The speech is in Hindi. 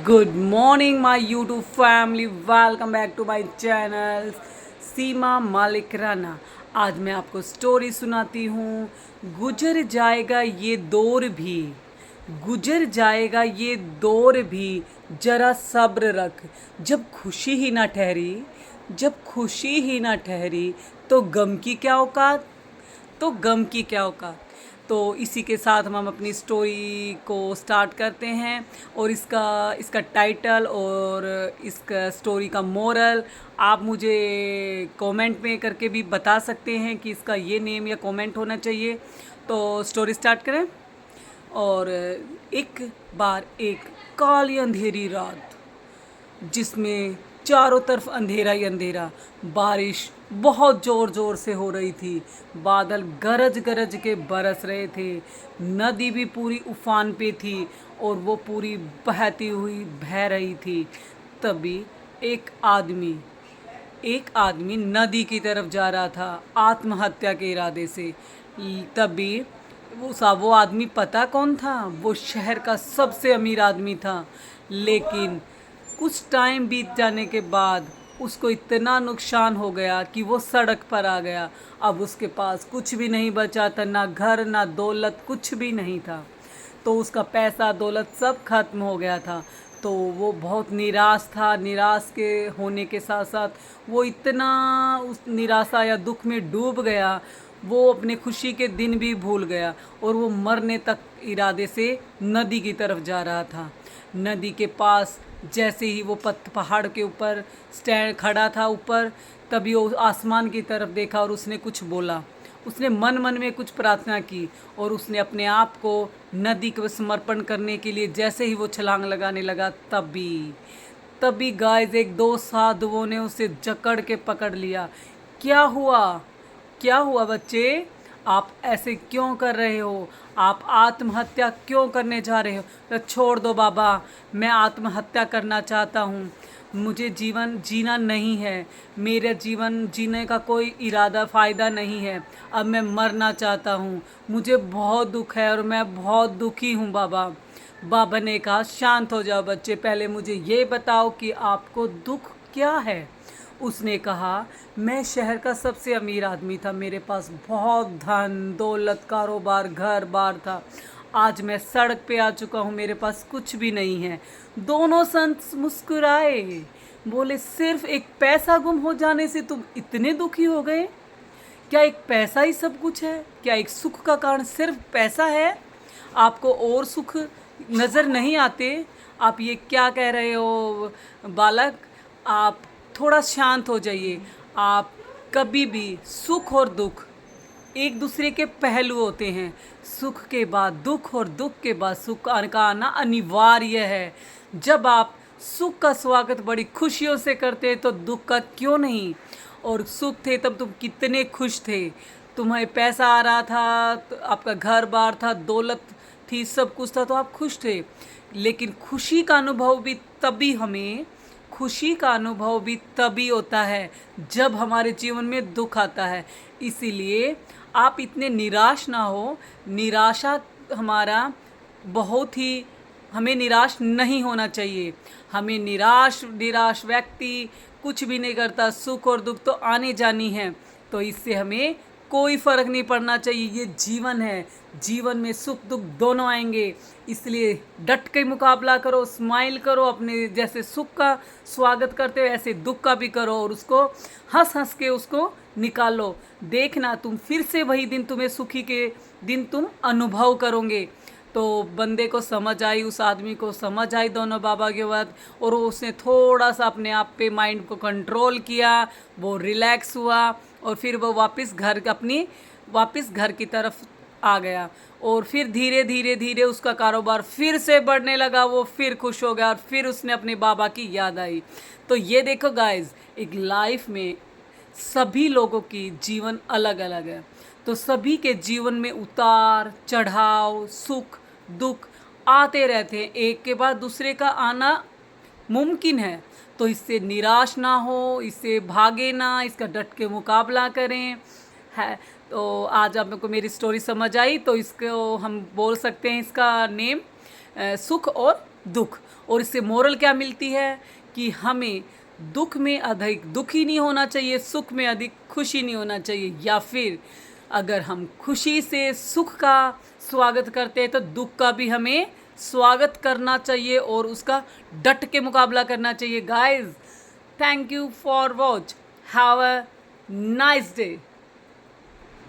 Good morning my YouTube family, welcome back to my channel Seema Malik Rana. आज मैं आपको स्टोरी सुनाती हूँ। गुजर जाएगा ये दौर भी, गुजर जाएगा ये दौर भी, जरा सब्र रख। जब खुशी ही ना ठहरी, जब खुशी ही ना ठहरी, तो गम की क्या औकात, तो गम की क्या औकात। तो इसी के साथ हम अपनी स्टोरी को स्टार्ट करते हैं। और इसका इसका टाइटल और इसका स्टोरी का मोरल आप मुझे कमेंट में करके भी बता सकते हैं कि इसका ये नेम या कमेंट होना चाहिए। तो स्टोरी स्टार्ट करें। और एक बार एक काली अंधेरी रात, जिसमें चारों तरफ अंधेरा ही अंधेरा, बारिश बहुत ज़ोर ज़ोर से हो रही थी, बादल गरज गरज के बरस रहे थे, नदी भी पूरी उफान पे थी और वो पूरी बहती हुई बह रही थी। तभी एक आदमी एक आदमी नदी की तरफ जा रहा था आत्महत्या के इरादे से। तभी वो आदमी पता कौन था? वो शहर का सबसे अमीर आदमी था। लेकिन कुछ टाइम बीत जाने के बाद उसको इतना नुकसान हो गया कि वो सड़क पर आ गया। अब उसके पास कुछ भी नहीं बचा था, ना घर ना दौलत, कुछ भी नहीं था। तो उसका पैसा दौलत सब खत्म हो गया था। तो वो बहुत निराश था। निराश के होने के साथ साथ वो इतना उस निराशा या दुख में डूब गया, वो अपने खुशी के दिन भी भूल गया और वो मरने तक इरादे से नदी की तरफ जा रहा था। नदी के पास जैसे ही वो पहाड़ के ऊपर स्टैंड खड़ा था ऊपर, तभी वो आसमान की तरफ देखा और उसने कुछ बोला। उसने मन मन में कुछ प्रार्थना की और उसने अपने आप को नदी को समर्पण करने के लिए जैसे ही वो छलांग लगाने लगा, तभी तभी गाइस एक दो साधुओं ने उसे जकड़ के पकड़ लिया। क्या हुआ? क्या हुआ बच्चे? आप ऐसे क्यों कर रहे हो? आप आत्महत्या क्यों करने जा रहे हो? तो छोड़ दो बाबा, मैं आत्महत्या करना चाहता हूँ। मुझे जीवन जीना नहीं है, मेरा जीवन जीने का कोई इरादा फ़ायदा नहीं है। अब मैं मरना चाहता हूँ। मुझे बहुत दुख है और मैं बहुत दुखी हूँ बाबा। बाबा ने कहा शांत हो जाओ बच्चे, पहले मुझे ये बताओ कि आपको दुख क्या है। उसने कहा मैं शहर का सबसे अमीर आदमी था, मेरे पास बहुत धन दौलत कारोबार घर बार था। आज मैं सड़क पे आ चुका हूँ, मेरे पास कुछ भी नहीं है। दोनों संत मुस्कुराए, बोले सिर्फ एक पैसा गुम हो जाने से तुम इतने दुखी हो गए? क्या एक पैसा ही सब कुछ है? क्या एक सुख का कारण सिर्फ पैसा है? आपको और सुख नज़र नहीं आते? आप ये क्या कह रहे हो बालक? आप थोड़ा शांत हो जाइए। आप कभी भी सुख और दुख एक दूसरे के पहलू होते हैं। सुख के बाद दुख और दुख के बाद सुख का आना अनिवार्य है। जब आप सुख का स्वागत बड़ी खुशियों से करते हैं तो दुख का क्यों नहीं। और सुख थे तब तुम कितने खुश थे, तुम्हें पैसा आ रहा था, तो आपका घर बार था, दौलत थी, सब कुछ था, तो आप खुश थे। लेकिन खुशी का अनुभव भी तभी होता है जब हमारे जीवन में दुख आता है। इसीलिए आप इतने निराश ना हो। निराशा हमारा बहुत ही हमें निराश नहीं होना चाहिए। हमें निराश निराश व्यक्ति कुछ भी नहीं करता। सुख और दुख तो आने जानी है, तो इससे हमें कोई फ़र्क नहीं पड़ना चाहिए। ये जीवन है, जीवन में सुख दुख दोनों आएंगे। इसलिए डट के मुकाबला करो, स्माइल करो, अपने जैसे सुख का स्वागत करते हो ऐसे दुख का भी करो और उसको हंस हंस के उसको निकालो। देखना तुम फिर से वही दिन, तुम्हें सुखी के दिन तुम अनुभव करोगे। तो बंदे को समझ आई, उस आदमी को समझ आई दोनों बाबा के बात, और उसने थोड़ा सा अपने आप पे माइंड को कंट्रोल किया, वो रिलैक्स हुआ और फिर वो वापस घर की तरफ आ गया। और फिर धीरे धीरे धीरे उसका कारोबार फिर से बढ़ने लगा, वो फिर खुश हो गया और फिर उसने अपने बाबा की याद आई। तो ये देखो गाइज, एक लाइफ में सभी लोगों की जीवन अलग अलग है। तो सभी के जीवन में उतार चढ़ाव सुख दुख आते रहते हैं, एक के बाद दूसरे का आना मुमकिन है। तो इससे निराश ना हो, इससे भागे ना, इसका डट के मुकाबला करें। है तो आज आपको मेरी स्टोरी समझ आई, तो इसको हम बोल सकते हैं, इसका नेम सुख और दुख। और इससे मोरल क्या मिलती है कि हमें दुख में अधिक दुखी नहीं होना चाहिए, सुख में अधिक खुशी नहीं होना चाहिए, या फिर अगर हम खुशी से सुख का स्वागत करते हैं तो दुख का भी हमें स्वागत करना चाहिए और उसका डट के मुकाबला करना चाहिए। Guys, thank you for watch, have a nice day.